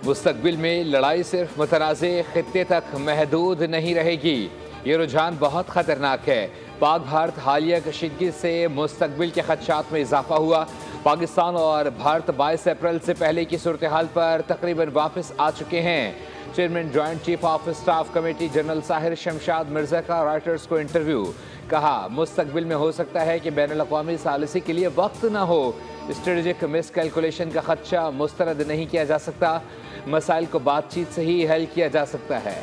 मुस्तकबिल में लड़ाई सिर्फ मुतनाज़े खित्ते तक महदूद नहीं रहेगी। ये रुझान बहुत ख़तरनाक है। पाक भारत हालिया कशीदगी से मुस्तकबिल के खदशात में इजाफा हुआ। पाकिस्तान और भारत 22 अप्रैल से पहले की सूरत हाल पर तकरीबन वापस आ चुके हैं। Chairman joint chief of staff committee general Sahir Shamshad Mirza का राइटर्स को इंटरव्यू। कहा, मुस्तकबिल में हो सकता है कि बैनुल-अक़वामी सालिसी के लिए वक्त न हो। स्ट्रेटेजिक मिस कैलकुलेशन का खदशा मुस्तरद नहीं किया जा सकता। मसाइल को बातचीत से ही हल किया जा सकता है।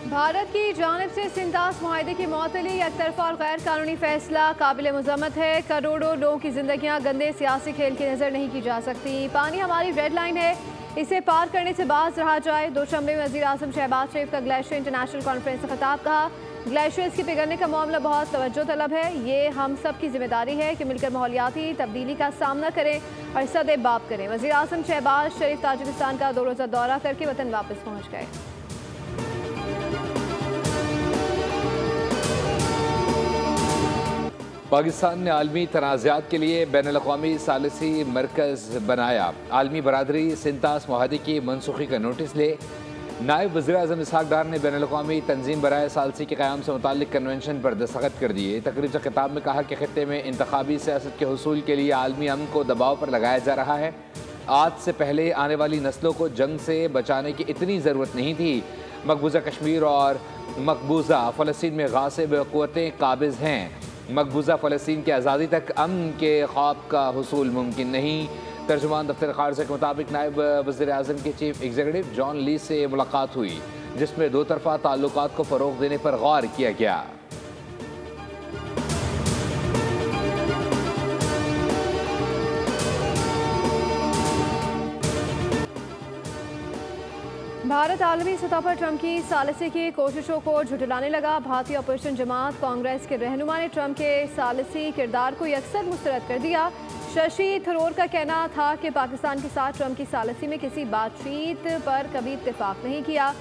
भारत की जानिब से सिंतास मुआहदे की मअतली एक तरफा और गैर कानूनी फैसला काबिल मज़म्मत है। करोड़ों लोगों की जिंदगियां गंदे सियासी खेल की नज़र नहीं की जा सकती। पानी हमारी रेड लाइन है, इसे पार करने से बाज रहा जाए। दोशंबे में वज़ीर आज़म शहबाज शरीफ का ग्लेशियर इंटरनेशनल कॉन्फ्रेंस से खिताब। कहा, ग्लेशियर्स के पिघलने का मामला बहुत तवज्जो तलब है। ये हम सब की जिम्मेदारी है कि मिलकर माहौलियाती तब्दीली का सामना करें और सद-ए-बाब करें। वज़ीर आज़म शहबाज शरीफ ताजिकिस्तान का 2 रोज़ा दौरा करके वतन वापस पहुँच गए। पाकिस्तान ने आलमी तनाज़ात के लिए बैनुल-अक़वामी सालिसी मरकज़ बनाया। आलमी बरादरी सिंतास मुआहदे की मनसूखी का नोटिस ले। नायब वज़ीर आज़म इसहाक़ डार ने बैनुल-अक़वामी तंजीम बराए सालिसी के क़याम से मुताल्लिक़ कन्वेंशन पर दस्तखत कर दिए। तकरीर से खिताब में कहा कि खित्ते में इंतखाबी सियासत के हुसूल के लिए आलमी अमन को दबाव पर लगाया जा रहा है। आज से पहले आने वाली नस्लों को जंग से बचाने की इतनी ज़रूरत नहीं थी। मकबूजा कश्मीर और मकबूजा फ़लस्तीन में गासिब क़ुव्वतें काबिज़ हैं। मकबूजा फ़लस्तीन की आज़ादी तक अमन के ख्वाब का हुसूल मुमकिन नहीं। तर्जुमान दफ्तर खारजा के मुताबिक नायब वज़ीर आज़म के चीफ एग्जीक्यूटिव जॉन ली से मुलाकात हुई, जिसमें दो तरफ़ा ताल्लुकात को फ़रोग़ देने पर गौर किया गया। भारत आलमी सतह पर ट्रंप की सालिसी की कोशिशों को झुठलाने लगा। भारतीय अपोजिशन जमात कांग्रेस के रहनुमा ने ट्रंप के सालिसी किरदार को यकसर मुस्तरद कर दिया। शशि थरूर का कहना था कि पाकिस्तान के साथ ट्रंप की सालिसी में किसी बातचीत पर कभी इत्तेफाक नहीं किया।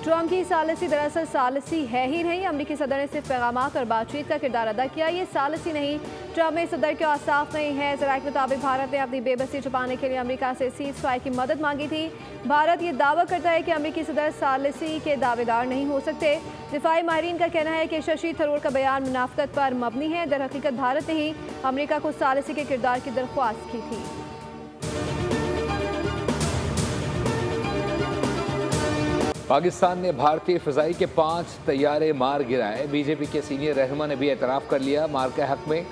ट्रंप की सालिसी दरअसल सालिसी है ही नहीं। अमरीकी सदर ने सिर्फ पैगामात और बातचीत का किरदार अदा किया, ये सालिसी नहीं। ट्रंप में सदर के औसाफ नहीं है। ज़राए के मुताबिक भारत ने अपनी बेबसी छुपाने के लिए अमेरिका से सीज़ फायर की मदद मांगी थी। भारत ये दावा करता है कि अमरीकी सदर सालिसी के दावेदार नहीं हो सकते। दिफाई माहिरीन का कहना है कि शशि थरूर का बयान मुनाफ़कत पर मबनी है। दर हकीकत भारत ने ही अमरीका को सालिसी के किरदार की दरख्वास्त की थी। पाकिस्तान ने भारतीय फ़िज़ाई के 5 तैयारे मार गिराए। बीजेपी के सीनियर रहनुमा ने भी एतराफ़ कर लिया। मार के हक़ में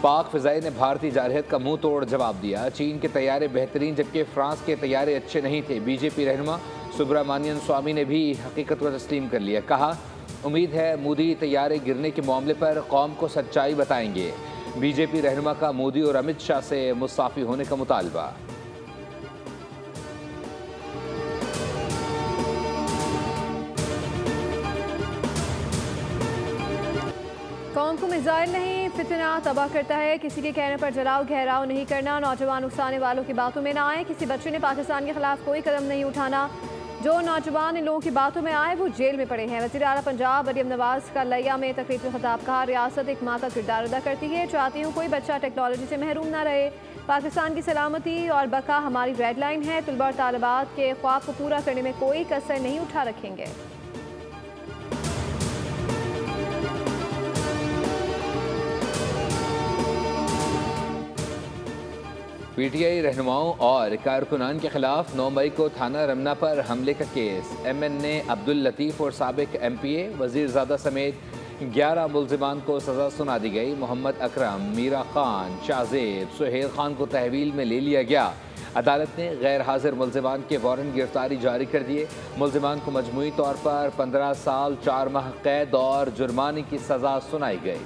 पाक फ़िज़ाई ने भारतीय जारहियत का मुंह तोड़ जवाब दिया। चीन के तैयारे बेहतरीन जबकि फ्रांस के तैयारे अच्छे नहीं थे। बीजेपी रहनुमा सुब्रमण्यम स्वामी ने भी हकीकत को तस्लीम कर लिया। कहा, उम्मीद है मोदी तैयारे गिरने के मामले पर कौम को सच्चाई बताएंगे। बीजेपी रहनुमा का मोदी और अमित शाह से मुस्ताफ़ी होने का मुतालबा। कौम को मिसाइल नहीं फितना तबाह करता है। किसी के कहने पर जलाओ घेराव नहीं करना। नौजवान उकसाने वालों की बातों में ना आए। किसी बच्चे ने पाकिस्तान के खिलाफ कोई कदम नहीं उठाना। जो नौजवान इन लोगों की बातों में आए वो जेल में पड़े हैं। वज़ीर आला पंजाब मरियम नवाज का लिया में तकरीर में खिताब। कहा, रियासत एक माँ का किरदार अदा करती है। चाहती हूँ कोई बच्चा टेक्नोलॉजी से महरूम ना रहे। पाकिस्तान की सलामती और बका हमारी रेड लाइन है। तलबा और तालिबात के ख्वाब को पूरा करने में कोई कसर नहीं उठा रखेंगे। पीटीआई रहनुमाओं और कारकुनान के खिलाफ 9 मई को थाना रमना पर हमले का केस। MN अब्दुल लतीफ़ और साबिक MPA वज़ीरज़ादा समेत 11 मुल्ज़िमान को सज़ा सुना दी गई। मोहम्मद अकरम, मीरा खान, शाहजेब, सुहेल खान को तहवील में ले लिया गया। अदालत ने गैर हाजिर मुल्ज़िमान के वारंट गिरफ्तारी जारी कर दिए। मुल्ज़िमान को मजमूई तौर पर 15 साल 4 माह कैद और जुर्माने की सज़ा सुनाई गई।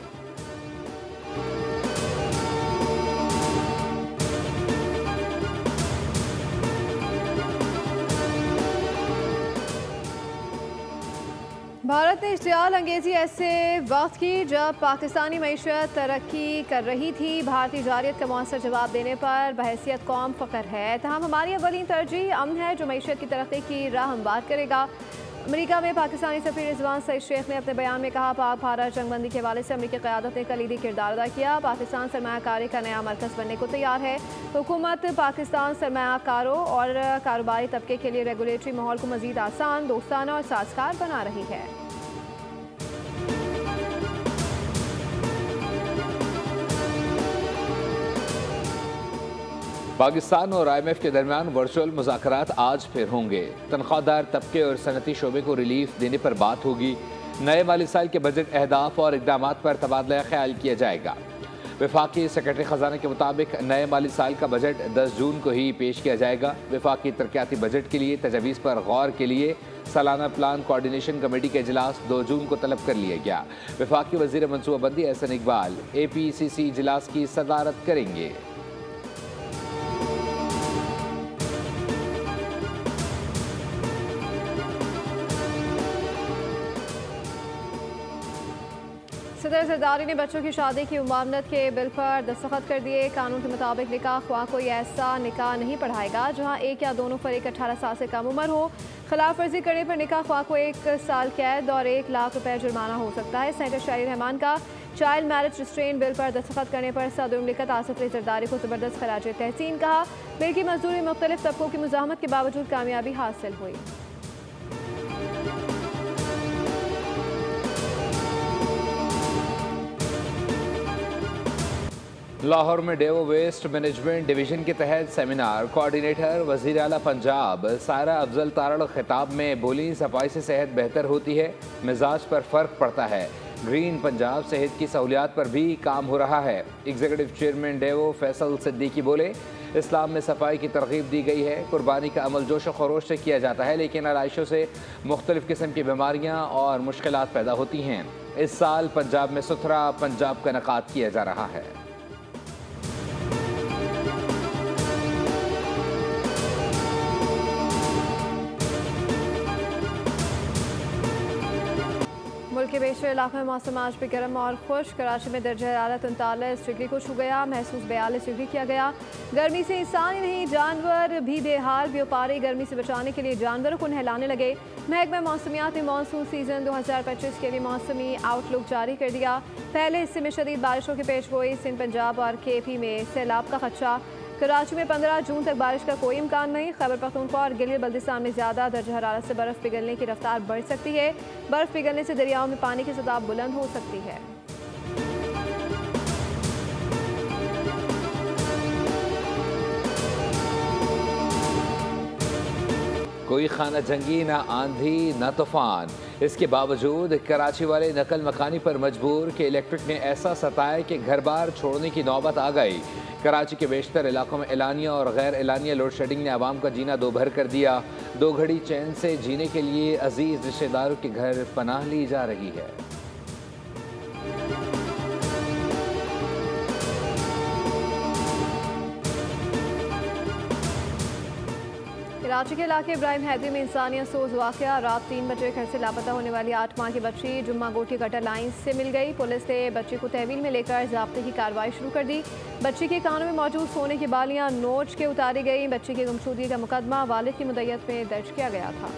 भारत ने इश्तियाल अंगेज़ी ऐसे वक्त की जब पाकिस्तानी मईशत तरक्की कर रही थी। भारतीय जारियत का मौसर जवाब देने पर बहैसियत कौम फ़ख्र है। तहम हमारी अवलीन तरजीह अमन है जो मईशत की तरक्की की राह हमवार करेगा। अमेरिका में पाकिस्तानी सफीर रिजवान सईद शेख ने अपने बयान में कहा, पाक भारत जंगबंदी के हवाले से अमेरिकी क़यादत ने कलीदी किरदार अदा किया। पाकिस्तान सरमायाकारी का नया मरकज़ बनने को तैयार है। हुकूमत पाकिस्तान सरमायाकारों और कारोबारी तबके के लिए रेगुलेटरी माहौल को मज़ीद आसान, दोस्ताना और साजगार बना रही है। पाकिस्तान और IMF के दरमियान वर्चुअल मुज़ाकरात आज फिर होंगे। तनख्वाहदार तबके और सनती शोबे को रिलीफ देने पर बात होगी। नए माली साल के बजट अहदाफ और इक़दामात पर तबादला ख्याल किया जाएगा। वफाकी सेक्रेटरी ख़जाना के मुताबिक नए माली साल का बजट 10 जून को ही पेश किया जाएगा। वफाकी तरक्याती बजट के लिए तजवीज़ पर गौर के लिए सालाना प्लान कोऑर्डिनेशन कमेटी का इजलास 2 जून को तलब कर लिया गया। वफाकी वज़ीर मनसूबाबंदी एहसन इकबाल APCC इजलास की सदारत करेंगे। सदर जरदारी ने बच्चों की शादी की मुमानत के बिल पर दस्तखत कर दिए। कानून के मुताबिक निकाह ख्वाह कोई ऐसा निकाह नहीं पढ़ाएगा जहां एक या दोनों फरीक 18 साल से कम उम्र हो। खिलाफ वर्जी करने पर निकाह ख्वाह को 1 साल कैद और 1 लाख रुपए जुर्माना हो सकता है। सेनेटर शाहिर रहमान का चाइल्ड मैरिज रिस्ट्रेन बिल पर दस्तखत करने पर सदर मुमलिकत आसिफ अली जरदारी को ज़बरदस्त खराज तहसीन कहा। बिल की मंजूरी मुख्तलिफ तबकों की मुज़ाहमत के बावजूद कामयाबी हासिल हुई। लाहौर में डेवो वेस्ट मैनेजमेंट डिवीज़न के तहत सेमिनार। कोऑर्डिनेटर वज़ीर आला पंजाब सारा अफजल तारड़ खिताब में बोली, सफाई से सेहत बेहतर होती है, मिजाज पर फ़र्क पड़ता है। ग्रीन पंजाब सेहत की सहूलियात पर भी काम हो रहा है। Executive chairman Daewoo Faisal Siddiqui बोले, इस्लाम में सफाई की तरगीब दी गई है। कुर्बानी का अमल जोश व खरोश से किया जाता है, लेकिन आलाइशों से मुख्तलिफ़ किस्म की बीमारियाँ और मुश्किलात पैदा होती हैं। इस साल पंजाब में सुथरा पंजाब का इनेकाद किया जा रहा है। मुल्क के बेशतर इलाकों में मौसम आज भी गर्म और खुश। कराची में दर्जा हरारत 39 डिग्री को छू गया, महसूस 42 डिग्री किया गया। गर्मी से इंसान ही नहीं जानवर भी बेहाल। व्यापारी गर्मी से बचाने के लिए जानवरों को नहलाने लगे। महकमा मौसमियात ने मानसून सीजन 2025 के लिए मौसमी आउटलुक जारी कर दिया। पहले हिस्से में शदीद बारिशों की पेशगोई। सिंध, पंजाब और KP में सैलाब का खदशा। कराची में 15 जून तक बारिश का कोई इम्कान नहीं। खैबर पख्तूनख्वा और गिलगित बल्तिस्तान में ज़्यादा दर्जा हरारत से बर्फ़ पिघलने की रफ्तार बढ़ सकती है। बर्फ़ पिघलने से दरियाओं में पानी की सतह बुलंद हो सकती है। कोई खाना जंगी, ना आंधी ना तूफान। इसके बावजूद कराची वाले नकल मकानी पर मजबूर कि इलेक्ट्रिक ने ऐसा सताया कि घर बार छोड़ने की नौबत आ गई। कराची के बेशतर इलाकों में एलानिया और गैर एलानिया लोड शेडिंग ने आवाम का जीना दोभर कर दिया। 2 घड़ी चैन से जीने के लिए अजीज रिश्तेदारों के घर पनाह ली जा रही है। कराची के इलाके इब्राहिम हैदरी में इंसानियत सोज वाक़या। रात 3 बजे घर से लापता होने वाली 8 माह की बच्ची जुम्मा गोटी गटर लाइन से मिल गई। पुलिस ने बच्ची को तहवील में लेकर ज़ाब्ते की कार्रवाई शुरू कर दी। बच्ची के कानों में मौजूद सोने की बालियां नोच के उतारी गई। बच्ची की गुमशुदगी का मुकदमा वालिद की मुद्दत में दर्ज किया गया था।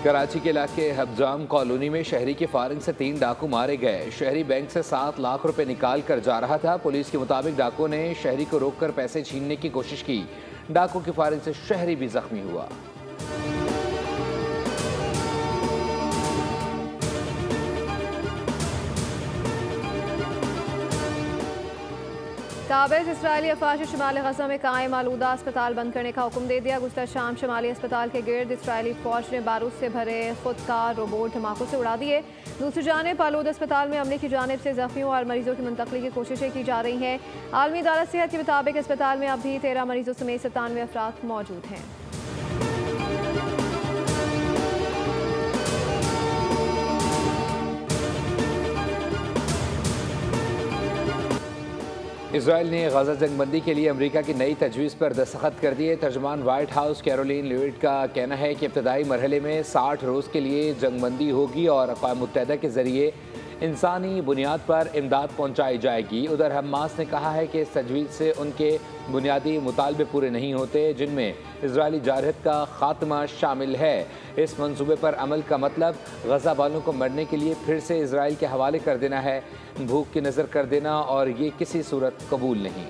कराची के इलाके हब्जाम कॉलोनी में शहरी की फायरिंग से 3 डाकू मारे गए। शहरी बैंक से 7 लाख रुपए निकाल कर जा रहा था। पुलिस के मुताबिक डाकुओं ने शहरी को रोककर पैसे छीनने की कोशिश की। डाकू की फायरिंग से शहरी भी जख्मी हुआ। काबिज इसराइली अफवाज शुमाली गजा में कायम आलूदा अस्पताल बंद करने का हुक्म दे दिया। गुज़श्ता शाम शुमाली अस्पताल के गिर्द इसराइली फौज ने बारूद से भरे खुदकार रोबोट धमाकों से उड़ा दिए। दूसरी जानिब आलूद अस्पताल में अमले की जानिब से जख्मियों और मरीजों की मुंतकली की कोशिशें की जा रही हैं। आलमी इदारा सेहत के मुताबिक अस्पताल में अब भी 13 मरीजों समेत 97 अफराद मौजूद हैं। इसराइल ने गजा जंगबंदी के लिए अमेरिका की नई तजवीज़ पर दस्तखत कर दिए। तर्जमान व्हाइट हाउस कैरोलिन ल्यूइट का कहना है कि इब्तदाई मरहले में 60 रोज़ के लिए जंगबंदी होगी और अक़वाम मुत्तहिदा के ज़रिए इंसानी बुनियाद पर इमदाद पहुँचाई जाएगी। उधर हमास ने कहा है कि इस तजवीज़ से उनके बुनियादी मुतालबे पूरे नहीं होते, जिनमें इजरायली जारहत का खात्मा शामिल है। इस मंसूबे पर अमल का मतलब गजा वालों को मरने के लिए फिर से इसराइल के हवाले कर देना है, भूख की नज़र कर देना, और ये किसी सूरत कबूल नहीं।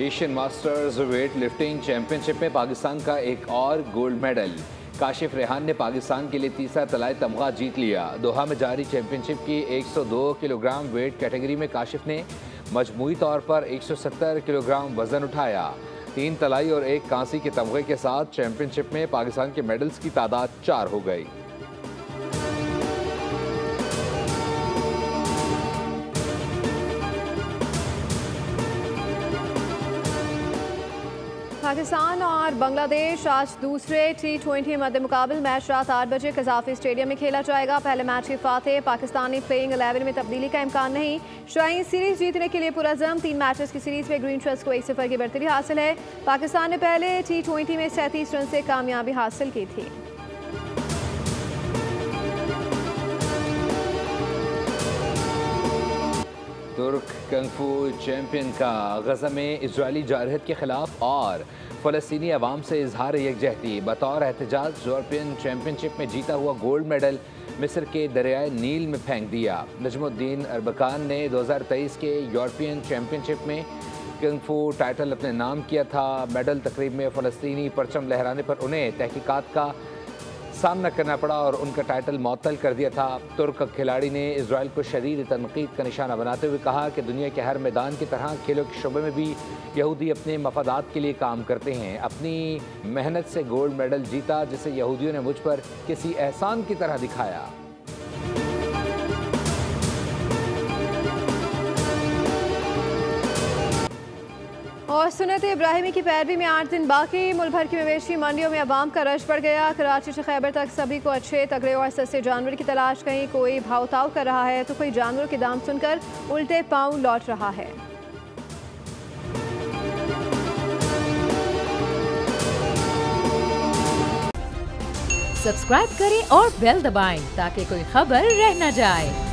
Asian masters weight lifting championship में पाकिस्तान का एक और गोल्ड मेडल। काशिफ रेहान ने पाकिस्तान के लिए तीसरा तलाई तमगा जीत लिया। दोहा में जारी चैंपियनशिप की 102 किलोग्राम वेट कैटेगरी में काशिफ ने मजमूई तौर पर 170 किलोग्राम वजन उठाया। 3 तलाई और 1 कांसी के तमगे के साथ चैंपियनशिप में पाकिस्तान के मेडल्स की तादाद 4 हो गई। पाकिस्तान और बांग्लादेश आज दूसरे T20 मध्य मुकाबल मैच रात 8 बजे कजाफी स्टेडियम में खेला जाएगा। पहले मैच के फातेह पाकिस्तानी प्लेइंग 11 में तब्दीली का इम्कान नहीं। शाहीन सीरीज जीतने के लिए पुरअज़म। 3 मैचेस की सीरीज में ग्रीन शर्ट्स को 1-0 की बढ़तरी हासिल है। पाकिस्तान ने पहले T20 में 37 रन से कामयाबी हासिल की थी। तुर्क कंगफू चैंपियन का गजा में इजरायली जारहत के खिलाफ और फ़लस्तीनी अवाम से इजहार यकजहती। बतौर एहतजाज यूरोपियन चैंपियनशिप में जीता हुआ गोल्ड मेडल मिस्र के दरियाए नील में फेंक दिया। नजमुद्दीन अरबकान ने 2023 के यूरोपियन चैंपियनशिप में कंगफू टाइटल अपने नाम किया था। मेडल तकरीब में फ़लस्तीनी परचम लहराने पर उन्हें तहकीकात का सामना करना पड़ा और उनका टाइटल मुअत्तल कर दिया था। तुर्क खिलाड़ी ने इजराइल को शदीद तनकीद का निशाना बनाते हुए कहा कि दुनिया के हर मैदान की तरह खेलों के शोबे में भी यहूदी अपने मफादात के लिए काम करते हैं। अपनी मेहनत से गोल्ड मेडल जीता, जिसे यहूदियों ने मुझ पर किसी एहसान की तरह दिखाया। और सुन्नत इब्राहिमी की पैरवी में 8 दिन बाकी। मुल्क भर की मवेशी मंडियों में अवाम का रश बढ़ गया। कराची से खैबर तक सभी को अच्छे तगड़े और सस्ते जानवर की तलाश। कहीं कोई भाव ताव कर रहा है तो कोई जानवरों के दाम सुनकर उल्टे पांव लौट रहा है। सब्सक्राइब करें और बेल दबाएं ताकि कोई खबर रह न जाए।